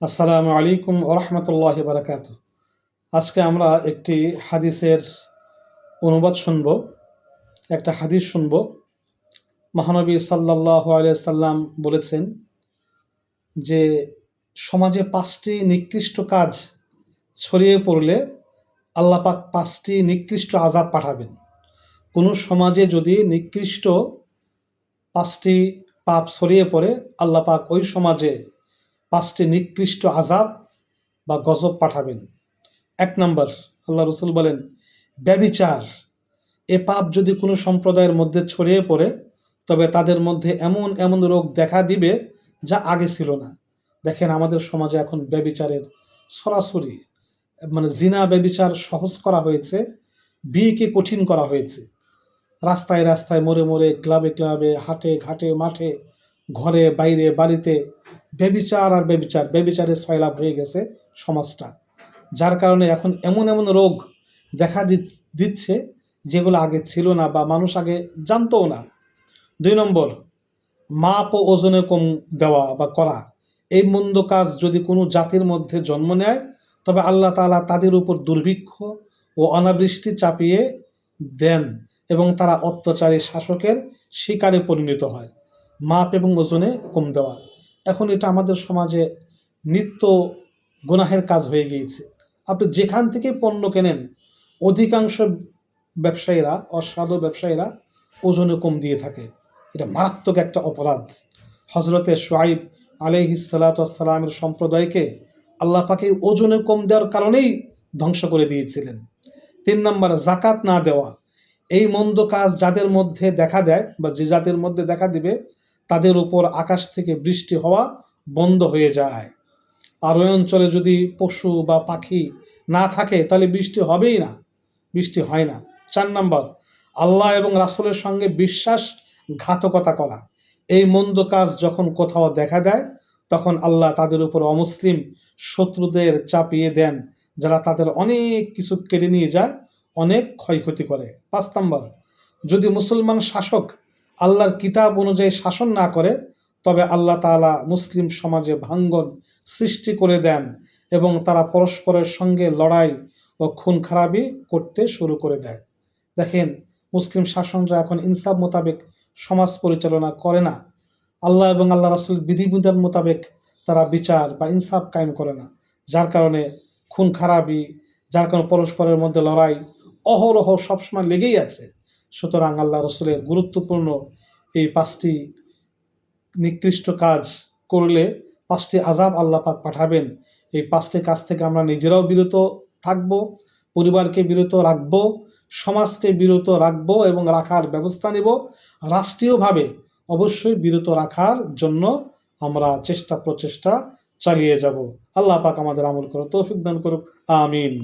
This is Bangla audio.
আসসালামু আলাইকুম ওয়া রাহমাতুল্লাহি ওয়া বারাকাতুহু। আজকে আমরা একটি হাদিসের অনুবাদ শুনব। একটা হাদিস শুনব। মহানবী সাল্লাল্লাহু আলাইহি সাল্লাম বলেছেন যে সমাজে ৫টি নিকৃষ্ট কাজ ছড়িয়ে পড়লে আল্লাহ পাক ৫টি নিকৃষ্ট আযাব পাঠাবেন। কোন সমাজে যদি নিকৃষ্ট ৫টি পাপ ছড়িয়ে পড়ে আল্লাহ পাক ওই সমাজে ৫টি নিকৃষ্ট আযাব বা গজব পাঠাবেন। ১ নম্বর, আল্লাহ রসুল বলেন ব্যভিচার। এ পাপ যদি কোনো সম্প্রদায়ের মধ্যে ছড়িয়ে পড়ে তবে তাদের মধ্যে এমন এমন রোগ দেখা দিবে যা আগে ছিল না। দেখেন আমাদের সমাজে এখন ব্যভিচারের সরাসরি জিনা ব্যভিচার সহজ করা হয়েছে, বিয়েকে কঠিন করা হয়েছে। রাস্তায় রাস্তায় মোড়ে মোড়ে ক্লাবে ক্লাবে হাটে ঘাটে মাঠে ঘরে বাইরে বাড়িতে ব্যভিচার আর ব্যভিচার, ব্যভিচারের সয়লাভ হয়ে গেছে সমাজটা। যার কারণে এখন এমন এমন রোগ দেখা দিচ্ছে যেগুলো আগে ছিল না বা মানুষ আগে জানতও না। ২ নম্বর, মাপ ও ওজনে কম দেওয়া বা করা। এই মন্দ কাজ যদি কোনো জাতির মধ্যে জন্ম নেয় তবে আল্লাহ তাআলা তাদের উপর দুর্ভিক্ষ ও অনাবৃষ্টি চাপিয়ে দেন এবং তারা অত্যাচারী শাসকের শিকারে পরিণত হয়। মাপ এবং ওজনে কম দেওয়া, এখন এটা আমাদের সমাজে নিত্য গুনাহের কাজ হয়ে গিয়েছে। আপনি যেখান থেকে পণ্য কেনেন অধিকাংশ ব্যবসায়ীরা, অসাধু ব্যবসায়ীরা ওজনে কম দিয়ে থাকে। এটা মারাত্মক একটা অপরাধ। হজরতে শুআইব আলাইহিস সালাতু ওয়াস সালামের সম্প্রদায়কে আল্লাহ পাক এই ওজনে কম দেওয়ার কারণেই ধ্বংস করে দিয়েছিলেন। ৩ নম্বর, যাকাত না দেওয়া। এই মন্দ কাজ যাদের মধ্যে দেখা দেয় বা যে জাতির মধ্যে দেখা দিবে তাদের উপর আকাশ থেকে বৃষ্টি হওয়া বন্ধ হয়ে যায়। আর ওই অঞ্চলে যদি পশু বা পাখি না থাকে তাহলে বৃষ্টি হবেই না, বৃষ্টি হয় না। ৪ নম্বর, আল্লাহ এবং রাসূলের সঙ্গে বিশ্বাসঘাতকতা করা। এই মন্দ কাজ যখন কোথাও দেখা দেয় তখন আল্লাহ তাদের উপর অমুসলিম শত্রুদের চাপিয়ে দেন, যারা তাদের অনেক কিছু কেড়ে নিয়ে যায়, অনেক ক্ষয়ক্ষতি করে। ৫ নম্বর, যদি মুসলমান শাসক আল্লাহর কিতাব অনুযায়ী শাসন না করে তবে আল্লাহ তাআলা মুসলিম সমাজে ভাঙ্গন সৃষ্টি করে দেন এবং তারা পরস্পরের সঙ্গে লড়াই ও খুন খারাপি করতে শুরু করে দেয়। দেখেন মুসলিম শাসনরা এখন ইনসাফ মোতাবেক সমাজ পরিচালনা করে না। আল্লাহ এবং আল্লাহ রাসূলের বিধিবিধান মোতাবেক তারা বিচার বা ইনসাফ কায়েম করে না, যার কারণে খুন খারাপি, যার কারণে পরস্পরের মধ্যে লড়াই অহরহ সবসময় লেগেই আছে। সুতরাং আল্লাহ রাসূলের গুরুত্বপূর্ণ এই ৫টি নিকৃষ্ট কাজ করলে ৫টি আযাব আল্লাহ পাক পাঠাবেন। এই ৫টি কাজ থেকে আমরা নিজেরাও বিরত থাকব, পরিবারকে বিরত রাখব, সমাজকে বিরত রাখব এবং রাখার ব্যবস্থা নেব। রাষ্ট্রীয়ভাবে অবশ্যই বিরত রাখার জন্য আমরা প্রচেষ্টা চালিয়ে যাব। আল্লাহ পাক আমাদের আমল করার তৌফিক দান করুক। আমিন।